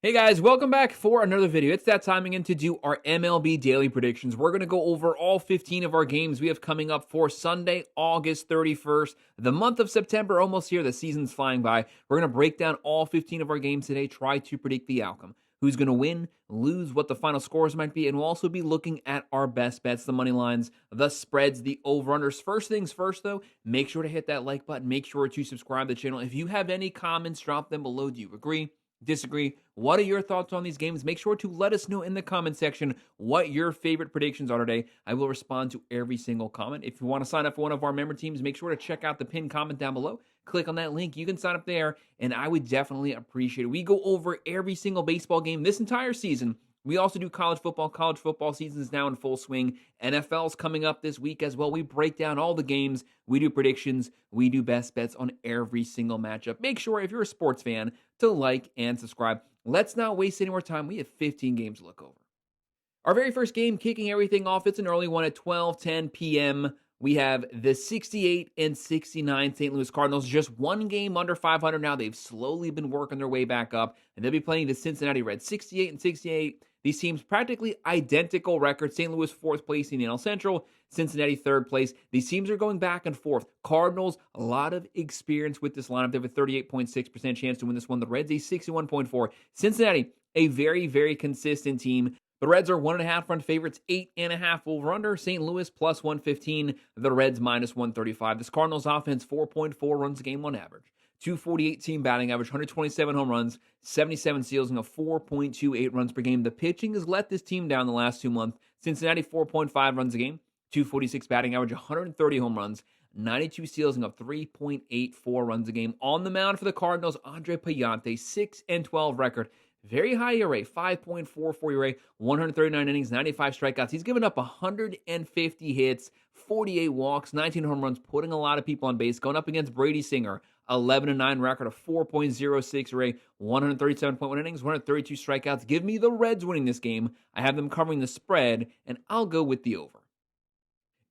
Hey guys, welcome back for another video. It's that time again to do our MLB daily predictions. We're going to go over all 15 of our games we have coming up for Sunday, August 31st. The month of September almost here. The season's flying by. We're going to break down all 15 of our games today, try to predict the outcome. Who's going to win, lose, what the final scores might be, and we'll also be looking at our best bets, the money lines, the spreads, the over-unders. First things first, though, make sure to hit that like button. Make sure to subscribe to the channel. If you have any comments, drop them below. Do you agree? Disagree? What are your thoughts on these games? Make sure to let us know in the comment section what your favorite predictions are today. I will respond to every single comment. If you want to sign up for one of our member teams, make sure to check out the pinned comment down below. Click on that link. You can sign up there, and I would definitely appreciate it. We go over every single baseball game this entire season. We also do college football. College football season is now in full swing. NFL's coming up this week as well. We break down all the games. We do predictions. We do best bets on every single matchup. Make sure, if you're a sports fan, to like and subscribe. Let's not waste any more time. We have 15 games to look over. Our very first game, kicking everything off, it's an early one at 12:10 p.m. We have the 68 and 69 St. Louis Cardinals, just one game under 500 now. They've slowly been working their way back up, and they'll be playing the Cincinnati Reds, 68 and 68. These teams practically identical records. St. Louis fourth place in the NL Central, Cincinnati third place. These teams are going back and forth. Cardinals, a lot of experience with this lineup. They have a 38.6% chance to win this one. The Reds, a 61.4%. Cincinnati, a very, very consistent team. The Reds are 1.5 run favorites, 8.5 over under. St. Louis plus 115. The Reds minus 135. This Cardinals offense, 4.4 runs a game on average. 248 team batting average, 127 home runs, 77 steals, and a 4.28 runs per game. The pitching has let this team down the last 2 months. Cincinnati, 4.5 runs a game, 246 batting average, 130 home runs, 92 steals, and a 3.84 runs a game. On the mound for the Cardinals, Andre Payante, 6-12 record. Very high ERA, 5.44 ERA, 139 innings, 95 strikeouts. He's given up 150 hits, 48 walks, 19 home runs, putting a lot of people on base. Going up against Brady Singer, 11-9 record, a 4.06 ERA, 137.1 innings, 132 strikeouts. Give me the Reds winning this game. I have them covering the spread, and I'll go with the over.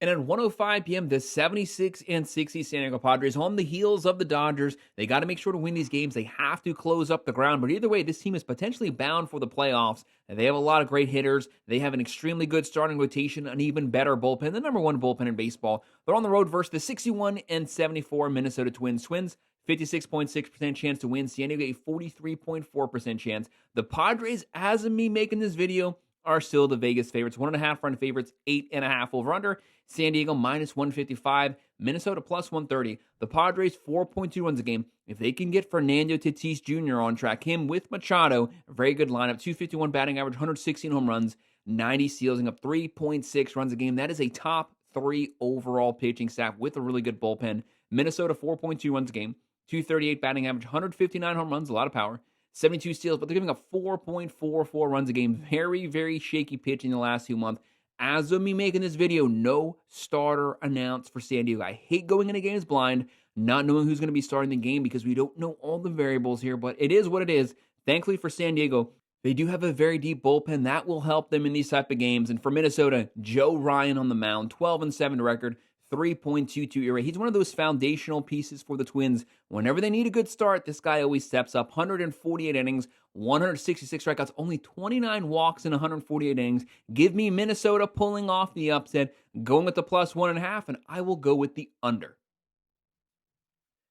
And at 1:05 p.m., the 76 and 60 San Diego Padres on the heels of the Dodgers. They got to make sure to win these games. They have to close up the ground. But either way, this team is potentially bound for the playoffs. And they have a lot of great hitters. They have an extremely good starting rotation, an even better bullpen, the number one bullpen in baseball. They're on the road versus the 61 and 74 Minnesota Twins. Twins, 56.6% chance to win. San Diego, a 43.4% chance. The Padres, as of me making this video, are still the Vegas favorites. 1.5 run favorites, 8.5 over under. San Diego minus 155. Minnesota plus 130. The Padres 4.2 runs a game. If they can get Fernando Tatis Jr. on track, him with Machado, a very good lineup. 251 batting average, 116 home runs, 90 steals, and up 3.6 runs a game. That is a top 3 overall pitching staff with a really good bullpen. Minnesota 4.2 runs a game. 238 batting average, 159 home runs, a lot of power. 72 steals, but they're giving up 4.44 runs a game. Very, very shaky pitching the last 2 months. As of me making this video, no starter announced for San Diego. I hate going into games blind, not knowing who's going to be starting the game because we don't know all the variables here, but it is what it is. Thankfully for San Diego, they do have a very deep bullpen. That will help them in these type of games. And for Minnesota, Joe Ryan on the mound, 12-7 record, 3.22 ERA. He's one of those foundational pieces for the Twins. Whenever they need a good start, this guy always steps up. 148 innings, 166 strikeouts, only 29 walks in 148 innings. Give me Minnesota pulling off the upset, going with the plus 1.5, and I will go with the under.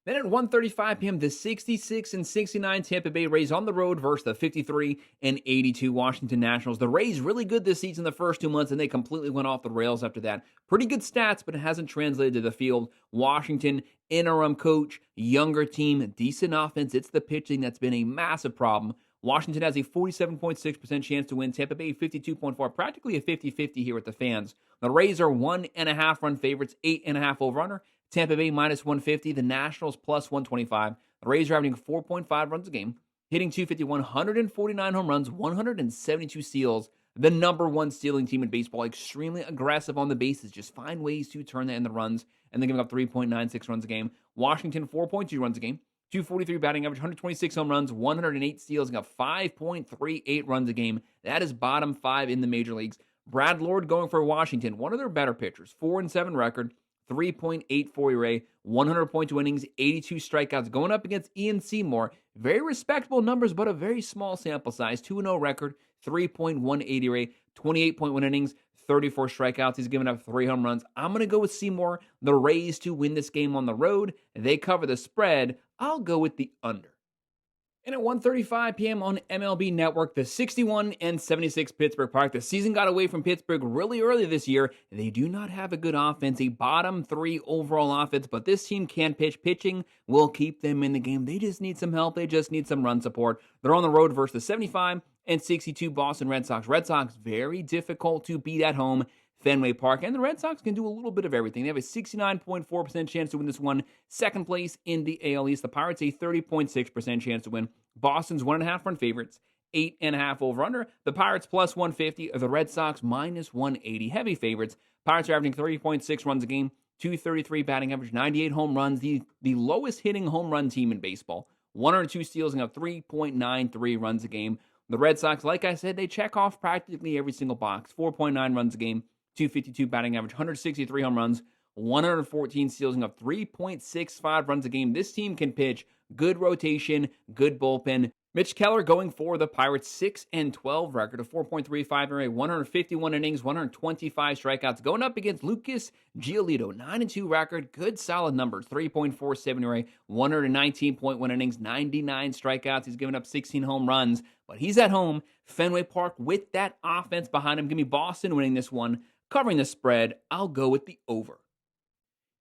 Then at 1:35 p.m., the 66 and 69 Tampa Bay Rays on the road versus the 53 and 82 Washington Nationals. The Rays really good this season the first 2 months, and they completely went off the rails after that. Pretty good stats, but it hasn't translated to the field. Washington, interim coach, younger team, decent offense. It's the pitching that's been a massive problem. Washington has a 47.6% chance to win. Tampa Bay 52.4%, practically a 50-50 here with the fans. The Rays are 1.5 run favorites, 8.5 over under. Tampa Bay minus 150. The Nationals plus 125. The Rays are averaging 4.5 runs a game, hitting 251, 149 home runs, 172 steals. The number one stealing team in baseball, extremely aggressive on the bases. Just find ways to turn that into runs, and they're giving up 3.96 runs a game. Washington 4.2 runs a game. 243 batting average, 126 home runs, 108 steals, and got 5.38 runs a game. That is bottom 5 in the major leagues. Brad Lord going for Washington, one of their better pitchers, 4-7 record, 3.84 ERA, 100.2 innings, 82 strikeouts. Going up against Ian Seymour, very respectable numbers, but a very small sample size. 2-0 record, 3.18 ERA, 28.1 innings, 34 strikeouts. He's given up 3 home runs. I'm going to go with Seymour. The Rays to win this game on the road. They cover the spread. I'll go with the under. And at 1:35 p.m. on MLB Network, the 61-76 Pittsburgh Pirates. The season got away from Pittsburgh really early this year. They do not have a good offense, a bottom 3 overall offense, but this team can pitch. Pitching will keep them in the game. They just need some help. They just need some run support. They're on the road versus the 75-62 Boston Red Sox. Red Sox, very difficult to beat at home. Fenway Park, and the Red Sox can do a little bit of everything. They have a 69.4% chance to win this one. Second place in the AL East. The Pirates, a 30.6% chance to win. Boston's 1.5 run favorites, 8.5 over under. The Pirates plus 150, the Red Sox minus 180. Heavy favorites. Pirates are averaging 30.6 runs a game, 233 batting average, 98 home runs. The lowest hitting home run team in baseball. 102 steals and have 3.93 runs a game. The Red Sox, like I said, they check off practically every single box. 4.9 runs a game. 252 batting average, 163 home runs, 114 steals, and up 3.65 runs a game. This team can pitch. Good rotation, good bullpen. Mitch Keller going for the Pirates, 6-12 record of 4.35 ERA, 151 innings, 125 strikeouts. Going up against Lucas Giolito, 9-2 record, good solid numbers, 3.47 ERA, 119.1 innings, 99 strikeouts. He's given up 16 home runs, but he's at home, Fenway Park, with that offense behind him. Give me Boston winning this one. Covering the spread, I'll go with the over.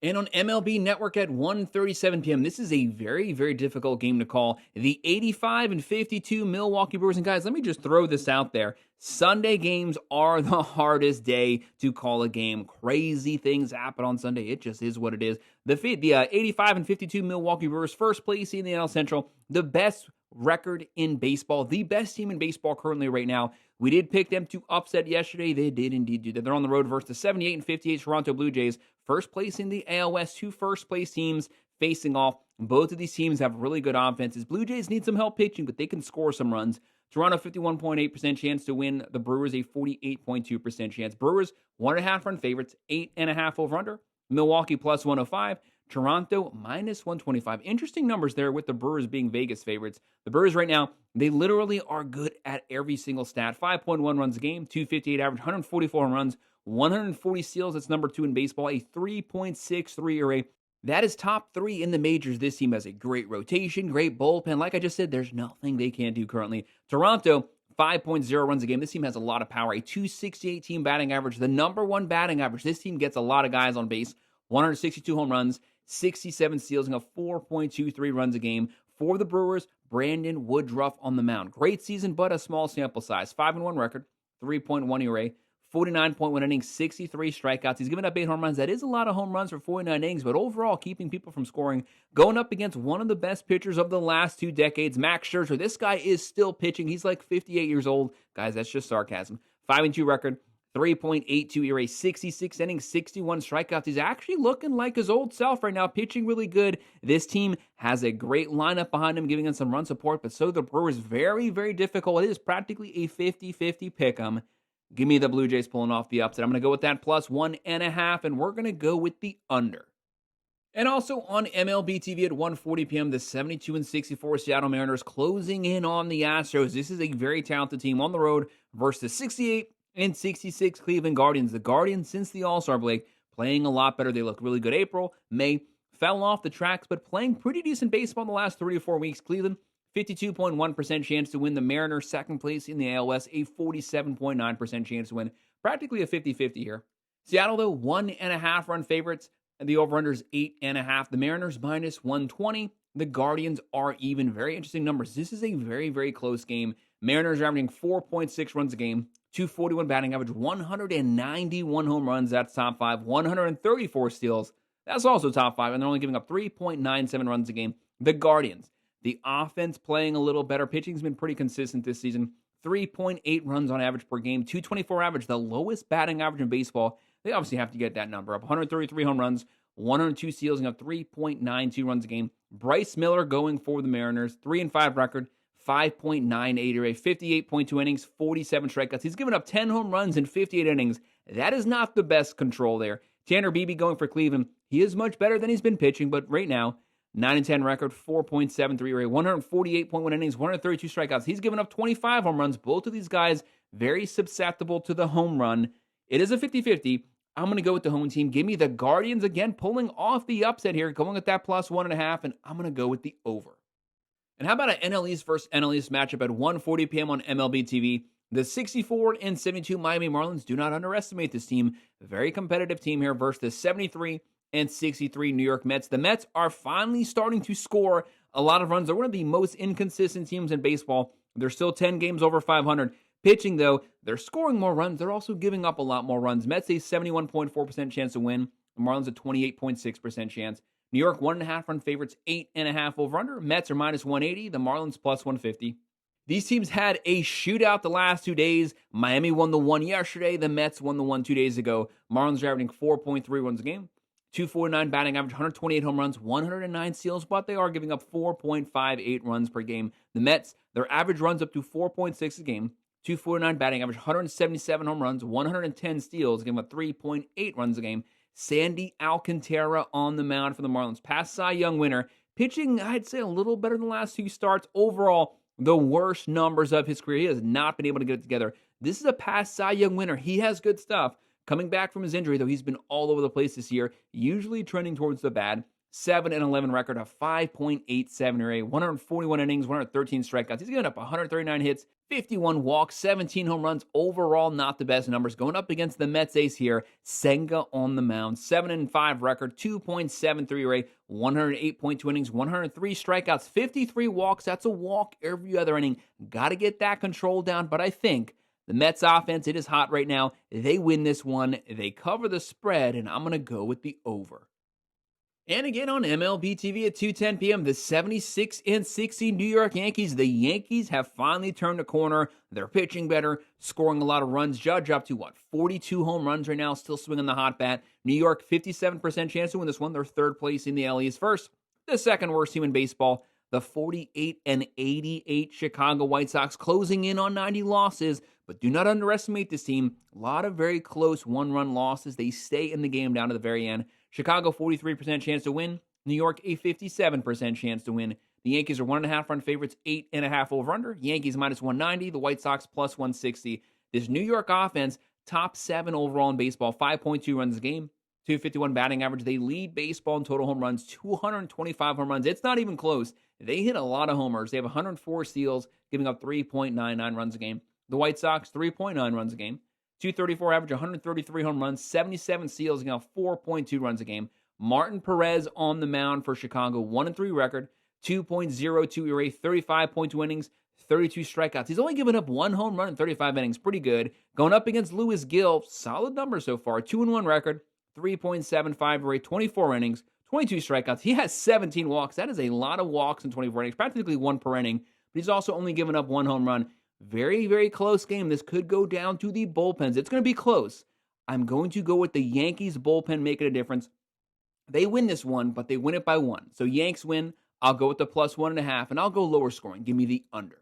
And on MLB Network at 1:37 p.m., this is a very, very difficult game to call. The 85-52 Milwaukee Brewers. And guys, let me just throw this out there. Sunday games are the hardest day to call a game. Crazy things happen on Sunday. It just is what it is. The 85-52 Milwaukee Brewers, first place in the NL Central, the best record in baseball, the best team in baseball currently right now. We did pick them to upset yesterday. They did indeed do that. They're on the road versus the 78-58 Toronto Blue Jays. First place in the AL West, 2 first-place teams facing off. Both of these teams have really good offenses. Blue Jays need some help pitching, but they can score some runs. Toronto, 51.8% chance to win. The Brewers, a 48.2% chance. Brewers, 1.5 run favorites, 8.5 over under. Milwaukee, plus 105. Toronto, minus 125. Interesting numbers there with the Brewers being Vegas favorites. The Brewers right now, they literally are good at every single stat. 5.1 runs a game, 258 average, 144 home runs, 140 steals. That's number 2 in baseball, a 3.63 ERA. That is top 3 in the majors. This team has a great rotation, great bullpen. Like I just said, there's nothing they can't do currently. Toronto, 5.0 runs a game. This team has a lot of power. A 268 team batting average, the number 1 batting average. This team gets a lot of guys on base. 162 home runs, 67 steals, and a 4.23 runs a game. For the Brewers, Brandon Woodruff on the mound. Great season, but a small sample size. 5-1 record, 3.1 ERA, 49.1 innings, 63 strikeouts. He's given up 8 home runs. That is a lot of home runs for 49 innings, but overall keeping people from scoring. Going up against one of the best pitchers of the last 2 decades, Max Scherzer. This guy is still pitching. He's like 58 years old. Guys, that's just sarcasm. 5-2 record, 3.82 ERA, 66 innings, 61 strikeouts. He's actually looking like his old self right now, pitching really good. This team has a great lineup behind him, giving him some run support, but so the Brewers, very, very difficult. It is practically a 50-50 pick 'em. Give me the Blue Jays pulling off the upset. I'm going to go with that plus 1.5, and we're going to go with the under. And also on MLB TV at 1:40 p.m., the 72-64 Seattle Mariners closing in on the Astros. This is a very talented team on the road versus the 68-66 Cleveland Guardians. The Guardians, since the All-Star break, playing a lot better. They look really good. April, May, fell off the tracks, but playing pretty decent baseball in the last 3 to 4 weeks. Cleveland, 52.1% chance to win. The Mariners, second place in the AL West, a 47.9% chance to win. Practically a 50-50 here. Seattle, though, 1.5 run favorites. And the over-under is 8.5. The Mariners, minus 120. The Guardians are even. Very interesting numbers. This is a very, very close game. Mariners are averaging 4.6 runs a game, 241 batting average, 191 home runs. That's top 5. 134 steals. That's also top 5. And they're only giving up 3.97 runs a game. The Guardians, the offense playing a little better. Pitching's been pretty consistent this season. 3.8 runs on average per game. 224 average, the lowest batting average in baseball. They obviously have to get that number up. 133 home runs, 102 steals, and a 3.92 runs a game. Bryce Miller going for the Mariners. 3-5 record, 5.98 ERA, 58.2 innings, 47 strikeouts. He's given up 10 home runs in 58 innings. That is not the best control there. Tanner Beebe going for Cleveland. He is much better than he's been pitching, but right now, 9-10 record, 4.73 rate, 148.1 innings, 132 strikeouts. He's given up 25 home runs. Both of these guys very susceptible to the home run. It is a 50-50. I'm going to go with the home team. Give me the Guardians again, pulling off the upset here, going with that plus 1.5, and I'm going to go with the over. And how about an NL East versus NL East matchup at 1:40 p.m. on MLB TV? The 64-72 Miami Marlins, do not underestimate this team. A very competitive team here versus the 73-63 New York Mets. The Mets are finally starting to score a lot of runs. They're one of the most inconsistent teams in baseball. They're still 10 games over 500. Pitching, though, they're scoring more runs. They're also giving up a lot more runs. Mets a 71.4% chance to win. The Marlins a 28.6% chance. New York 1.5 run favorites, 8.5 over under. Mets are minus 180. The Marlins plus 150. These teams had a shootout the last 2 days. Miami won the one yesterday. The Mets won the one 2 days ago. Marlins are averaging 4.3 runs a game. 249 batting average, 128 home runs, 109 steals, but they are giving up 4.58 runs per game. The Mets, their average runs up to 4.6 a game. 249 batting average, 177 home runs, 110 steals, giving up 3.8 runs a game. Sandy Alcantara on the mound for the Marlins. Past Cy Young winner. Pitching, I'd say a little better than the last two starts. Overall, the worst numbers of his career. He has not been able to get it together. This is a past Cy Young winner. He has good stuff. Coming back from his injury, though, he's been all over the place this year, usually trending towards the bad. 7-11 record, a 5.87 ERA, 141 innings, 113 strikeouts. He's given up 139 hits, 51 walks, 17 home runs. Overall, not the best numbers. Going up against the Mets ace here, Senga on the mound. 7-5 record, 2.73 ERA, 108.2 innings, 103 strikeouts, 53 walks. That's a walk every other inning. Got to get that control down, but I think the Mets offense, it is hot right now. They win this one. They cover the spread, and I'm going to go with the over. And again on MLB TV at 2:10 p.m., the 76-60 New York Yankees. The Yankees have finally turned a corner. They're pitching better, scoring a lot of runs. Judge up to 42 home runs right now, still swinging the hot bat. New York, 57% chance to win this one. They're third place in the AL East. First, the second worst team in baseball, the 48-88 Chicago White Sox, closing in on 90 losses. But do not underestimate this team. A lot of very close one-run losses. They stay in the game down to the very end. Chicago, 43% chance to win. New York, a 57% chance to win. The Yankees are 1.5 run favorites, 8.5 over under. Yankees minus 190. The White Sox plus 160. This New York offense, top 7 overall in baseball, 5.2 runs a game, 251 batting average. They lead baseball in total home runs, 225 home runs. It's not even close. They hit a lot of homers. They have 104 steals, giving up 3.99 runs a game. The White Sox, 3.9 runs a game. 234 average, 133 home runs, 77 steals, 4.2 runs a game. Martin Perez on the mound for Chicago, 1-3 record, 2.02 ERA, 35.2 innings, 32 strikeouts. He's only given up 1 home run in 35 innings, pretty good. Going up against Lewis Gill, solid numbers so far, 2-1 record, 3.75 ERA, 24 innings, 22 strikeouts. He has 17 walks. That is a lot of walks in 24 innings, practically 1 per inning. But he's also only given up 1 home run. Very, very close game. This could go down to the bullpens. It's going to be close. I'm going to go with the Yankees bullpen making a difference. They win this one, but they win it by 1. So Yanks win. I'll go with the plus 1.5, and I'll go lower scoring. Give me the under.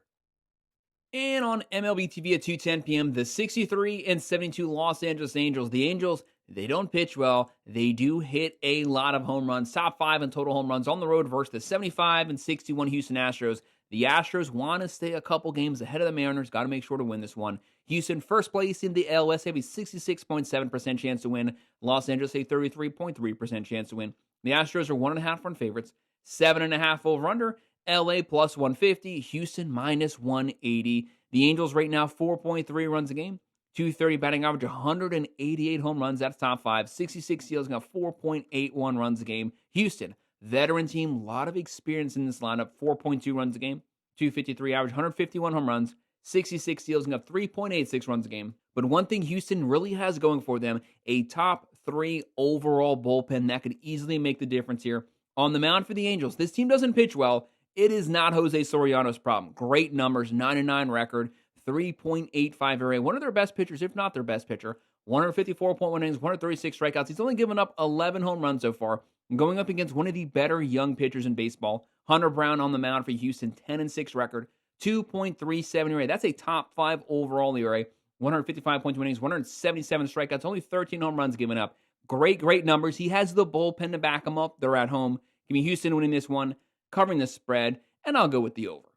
And on MLB TV at 2:10 p.m., the 63-72 Los Angeles Angels. The Angels, they don't pitch well. They do hit a lot of home runs. Top 5 in total home runs on the road versus the 75-61 Houston Astros. The Astros want to stay a couple games ahead of the Mariners. Got to make sure to win this one. Houston, first place in the AL West, have a 66.7% chance to win. Los Angeles, a 33.3% chance to win. The Astros are 1.5 run favorites, 7.5 over under. LA plus 150, Houston minus 180. The Angels right now 4.3 runs a game, 230 batting average, 188 home runs. That's top 5. 66 steals, got 4.81 runs a game. Houston, veteran team, a lot of experience in this lineup. 4.2 runs a game, 253 average, 151 home runs, 66 steals, got 3.86 runs a game. But one thing Houston really has going for them, a top 3 overall bullpen that could easily make the difference here. On the mound for the Angels, this team doesn't pitch well. It is not Jose Soriano's problem. Great numbers, 9-9 record, 3.85 ERA. One of their best pitchers, if not their best pitcher. 154.1 innings, 136 strikeouts. He's only given up 11 home runs so far. Going up against one of the better young pitchers in baseball. Hunter Brown on the mound for Houston, 10-6 record, 2.37 ERA. That's a top 5 overall ERA. 155.2 innings, 177 strikeouts, only 13 home runs given up. Great numbers. He has the bullpen to back him up. They're at home. Give me Houston winning this one, covering the spread, and I'll go with the over.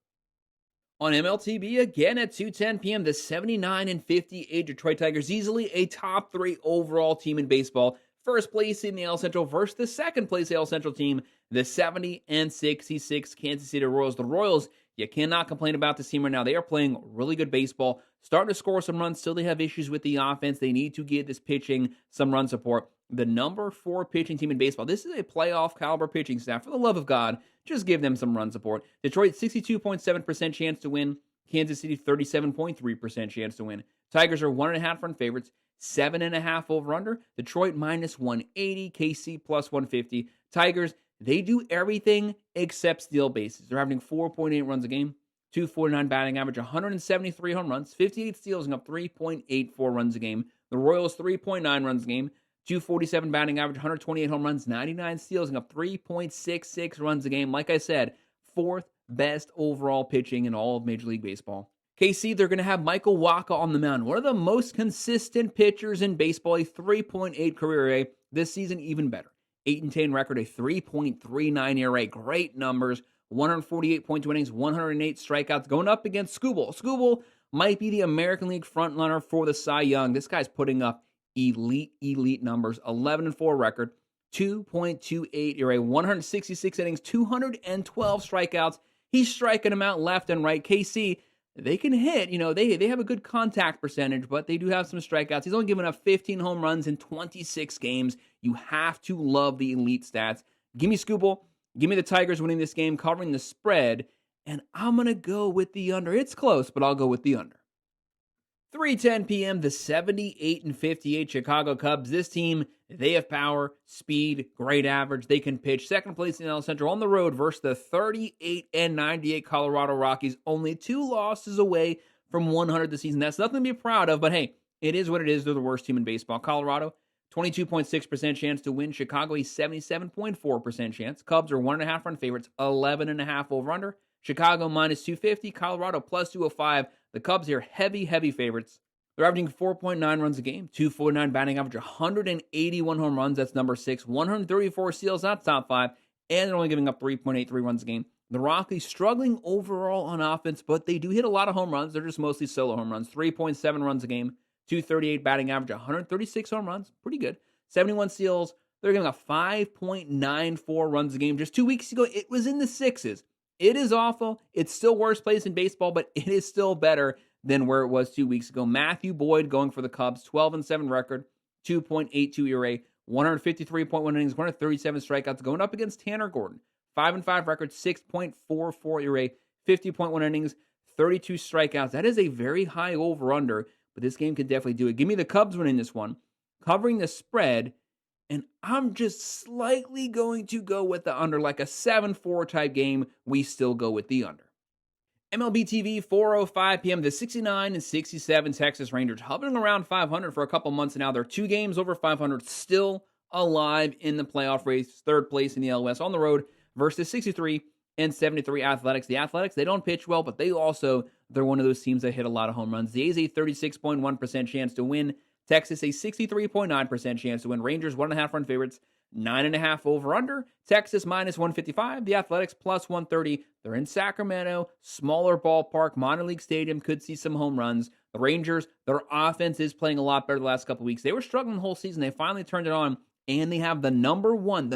On MLTB again at 2:10 p.m., the 79-58 Detroit Tigers, easily a top 3 overall team in baseball. First place in the AL Central versus the second place AL Central team, the 70-66 Kansas City Royals. The Royals, you cannot complain about this team right now. They are playing really good baseball, starting to score some runs. Still, they have issues with the offense. They need to give this pitching some run support. The number 4 pitching team in baseball. This is a playoff caliber pitching staff. For the love of God, just give them some run support. Detroit, 62.7% chance to win. Kansas City, 37.3% chance to win. Tigers are 1.5 run favorites. 7.5 over under. Detroit minus 180. KC plus 150. Tigers, they do everything except steal bases. They're averaging 4.8 runs a game. 249 batting average, 173 home runs, 58 steals, and up 3.84 runs a game. The Royals, 3.9 runs a game. 247 batting average, 128 home runs, 99 steals, and up 3.66 runs a game. Like I said, 4th best overall pitching in all of Major League Baseball. KC, they're going to have Michael Wacha on the mound. One of the most consistent pitchers in baseball, a 3.8 career ERA. This season, even better. 8-10 record, a 3.39 ERA. Great numbers. 148.2 innings, 108 strikeouts. Going up against Skubal. Skubal might be the American League frontrunner for the Cy Young. This guy's putting up elite numbers. 11-4 record, 2.28 ERA, 166 innings, 212 strikeouts. He's striking them out left and right. KC, they can hit. They have a good contact percentage, but they do have some strikeouts. He's only given up 15 home runs in 26 games. You have to love the elite stats. Give me Skubal. Give me the Tigers winning this game, covering the spread, and I'm going to go with the under. It's close, but I'll go with the under. 3:10 p.m., the 78-58 Chicago Cubs. This team, they have power, speed, great average. They can pitch. Second place in the AL Central on the road versus the 38-98 Colorado Rockies. Only 2 losses away from 100 this season. That's nothing to be proud of, but hey, it is what it is. They're the worst team in baseball. Colorado, 22.6% chance to win. Chicago, a 77.4% chance. Cubs are 1.5 run favorites, 11.5 over under. Chicago minus 250. Colorado plus 205. The Cubs here, heavy favorites. They're averaging 4.9 runs a game, 249 batting average, 181 home runs. That's number 6. 134 steals, that's top 5. And they're only giving up 3.83 runs a game. The Rockies struggling overall on offense, but they do hit a lot of home runs. They're just mostly solo home runs. 3.7 runs a game, 238 batting average, 136 home runs. Pretty good. 71 steals. They're giving up 5.94 runs a game. Just 2 weeks ago, it was in the 6s. It is awful. It's still worst place in baseball, but it is still better than where it was 2 weeks ago. Matthew Boyd going for the Cubs, 12-7 record, 2.82 ERA, 153.1 innings, 137 strikeouts, going up against Tanner Gordon, 5-5 record, 6.44 ERA, 50.1 innings, 32 strikeouts. That is a very high over-under, but this game can definitely do it. Give me the Cubs winning this one, covering the spread, and I'm just slightly going to go with the under, like a 7-4 type game. We still go with the under. MLB TV, 4:05 p.m. The 69-67 Texas Rangers, hovering around 500 for a couple months now. They're 2 games over 500, still alive in the playoff race, 3rd place in the AL West on the road versus 63-73 Athletics. The Athletics, they don't pitch well, but they're one of those teams that hit a lot of home runs. The A's, a 36.1% chance to win. Texas, a 63.9% chance to win. Rangers, 1.5 run favorites, 9.5 over under. Texas, minus 155. The Athletics, plus 130. They're in Sacramento, smaller ballpark, minor league stadium, could see some home runs. The Rangers, their offense is playing a lot better the last couple weeks. They were struggling the whole season. They finally turned it on, and they have the number one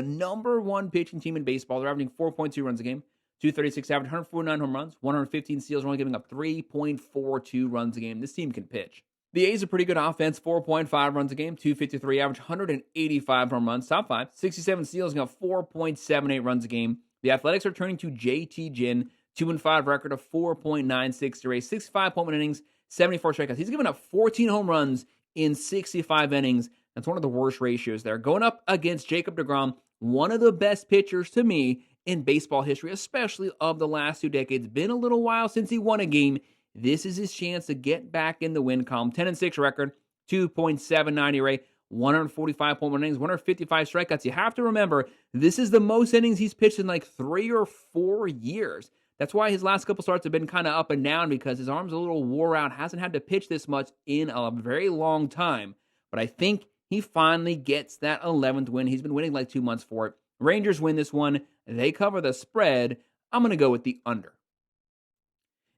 pitching team in baseball. They're averaging 4.2 runs a game, 236 average, 149 home runs, 115 steals. They're only giving up 3.42 runs a game. This team can pitch. The A's are pretty good offense, 4.5 runs a game, 253 average, 185 home runs, top 5, 67 steals, got 4.78 runs a game. The Athletics are turning to JT Ginn, 2-5 record of 4.96 ERA, 65.1 innings, 74 strikeouts. He's given up 14 home runs in 65 innings. That's one of the worst ratios there. Going up against Jacob deGrom, one of the best pitchers to me in baseball history, especially of the last 2 decades. Been a little while since he won a game. This is his chance to get back in the win column. 10-6 record, 2.79 ERA, 145.1 innings, 155 strikeouts. You have to remember, this is the most innings he's pitched in like 3 or 4 years. That's why his last couple starts have been kind of up and down, because his arm's a little wore out. Hasn't had to pitch this much in a very long time. But I think he finally gets that 11th win. He's been winning like 2 months for it. Rangers win this one. They cover the spread. I'm going to go with the under.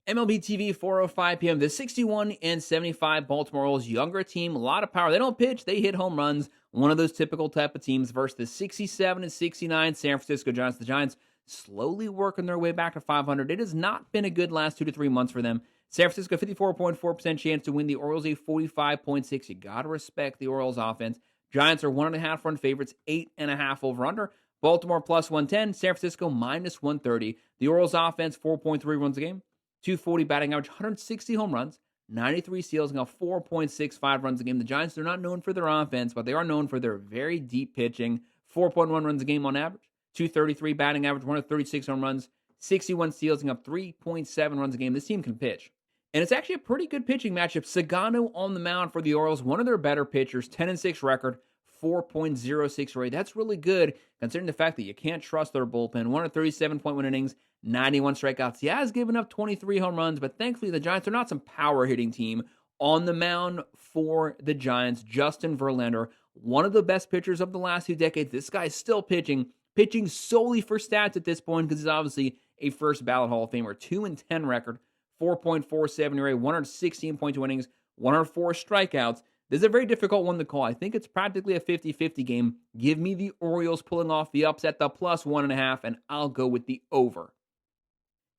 MLB TV, 4:05 p.m. The 61-75 Baltimore Orioles, younger team, a lot of power. They don't pitch, they hit home runs. One of those typical type of teams versus the 67-69 San Francisco Giants. The Giants slowly working their way back to 500. It has not been a good last 2 to 3 months for them. San Francisco, 54.4% chance to win. The Orioles, a 45.6. You got to respect the Orioles offense. Giants are 1.5 run favorites, 8.5 over under. Baltimore plus 110. San Francisco minus 130. The Orioles offense, 4.3 runs a game. 240 batting average, 160 home runs, 93 steals, and 4.65 runs a game. The Giants, they're not known for their offense, but they are known for their very deep pitching. 4.1 runs a game on average, 233 batting average, 136 home runs, 61 steals, and 3.7 runs a game. This team can pitch. And it's actually a pretty good pitching matchup. Sagano on the mound for the Orioles, one of their better pitchers, 10-6 record, 4.06 rate. That's really good considering the fact that you can't trust their bullpen. 137.1 innings, 91 strikeouts. He has given up 23 home runs, but thankfully the Giants are not some power hitting team. On the mound for the Giants, Justin Verlander, one of the best pitchers of the last 2 decades. This guy's still pitching solely for stats at this point because he's obviously a first ballot Hall of Famer. 2-10 record, 4.47 ERA, 116.2 innings, 104 strikeouts. This is a very difficult one to call. I think it's practically a 50-50 game. Give me the Orioles pulling off the upset, the plus 1.5, and I'll go with the over.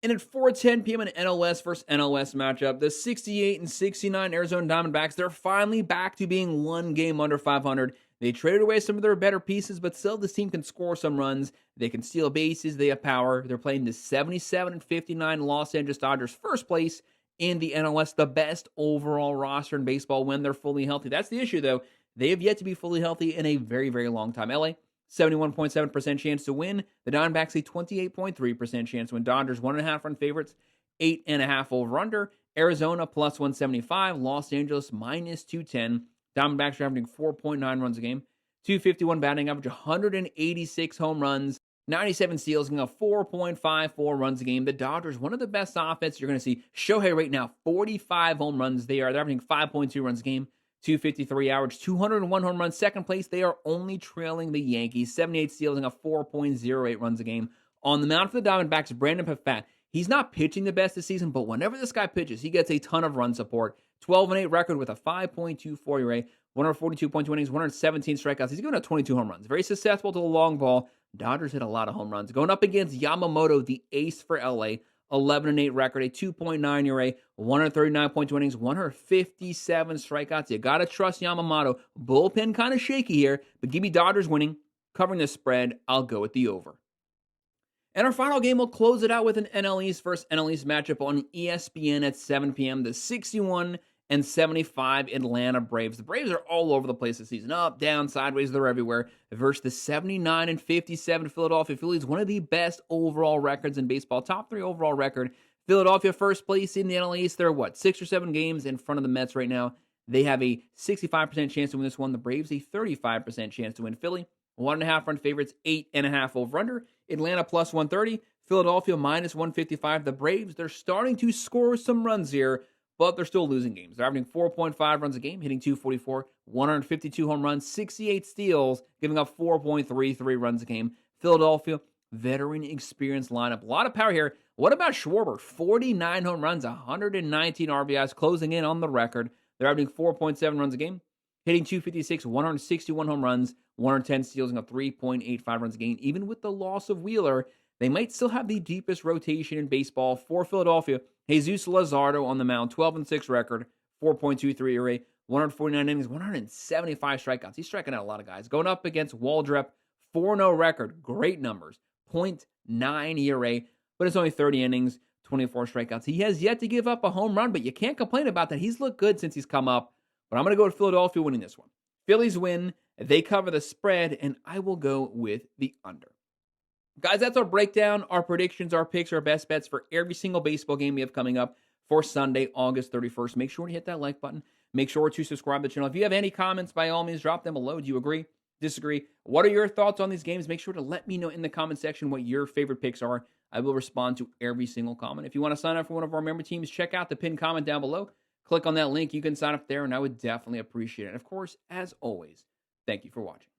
And at 4:10 p.m. an NLS versus NLS matchup, the 68-69 Arizona Diamondbacks, they're finally back to being one game under 500. They traded away some of their better pieces, but still this team can score some runs. They can steal bases. They have power. They're playing the 77-59 Los Angeles Dodgers, first place in the NLS, the best overall roster in baseball when they're fully healthy. That's the issue, though. They have yet to be fully healthy in a very, very long time. LA, 71.7% chance to win. The Diamondbacks, a 28.3% chance to win. Dodgers, 1.5 run favorites, 8.5 over under. Arizona, plus 175. Los Angeles, minus 210. Diamondbacks are averaging 4.9 runs a game. 251 batting average, 186 home runs, 97 steals, and 4.54 runs a game. The Dodgers, one of the best offenses you're going to see. Shohei right now, 45 home runs. They're averaging 5.2 runs a game. 253 average, 201 home runs. Second place, they are only trailing the Yankees. 78 steals and 4.08 runs a game. On the mound for the Diamondbacks, Brandon Pfaadt. He's not pitching the best this season, but whenever this guy pitches, he gets a ton of run support. 12-8 record with a 5.24 ERA, 142.2 innings, 117 strikeouts. He's given up 22 home runs. Very susceptible to the long ball. Dodgers hit a lot of home runs. Going up against Yamamoto, the ace for LA. 11-8 record, a 2.9 ERA, 139.2 innings, 157 strikeouts. You got to trust Yamamoto. Bullpen kind of shaky here, but give me Dodgers winning. Covering the spread, I'll go with the over. And our final game, we'll close it out with an NL East versus NL East matchup on ESPN at 7 p.m. The 61-75 Atlanta Braves. The Braves are all over the place this season. Up, down, sideways, they're everywhere. Versus the 79-57 Philadelphia Phillies. One of the best overall records in baseball. Top 3 overall record. Philadelphia first place in the NL East. They're 6 or 7 games in front of the Mets right now. They have a 65% chance to win this one. The Braves, a 35% chance to win. Philly, 1.5 run favorites, 8.5 over under. Atlanta plus 130. Philadelphia minus 155. The Braves, they're starting to score some runs here, but they're still losing games. They're averaging 4.5 runs a game, hitting 244, 152 home runs, 68 steals, giving up 4.33 runs a game. Philadelphia, veteran experienced lineup. A lot of power here. What about Schwarber? 49 home runs, 119 RBIs, closing in on the record. They're averaging 4.7 runs a game, hitting 256, 161 home runs, 110 steals, and 3.85 runs a game. Even with the loss of Wheeler, they might still have the deepest rotation in baseball for Philadelphia. Jesus Luzardo on the mound, 12-6 record, 4.23 ERA, 149 innings, 175 strikeouts. He's striking out a lot of guys. Going up against Waldrep, 4-0 record, great numbers, .9 ERA, but it's only 30 innings, 24 strikeouts. He has yet to give up a home run, but you can't complain about that. He's looked good since he's come up, but I'm going to go with Philadelphia winning this one. Phillies win, they cover the spread, and I will go with the under. Guys, that's our breakdown, our predictions, our picks, our best bets for every single baseball game we have coming up for Sunday, August 31st. Make sure to hit that like button. Make sure to subscribe to the channel. If you have any comments, by all means, drop them below. Do you agree? Disagree? What are your thoughts on these games? Make sure to let me know in the comment section what your favorite picks are. I will respond to every single comment. If you want to sign up for one of our member teams, check out the pinned comment down below. Click on that link. You can sign up there, and I would definitely appreciate it. And of course, as always, Thank you for watching.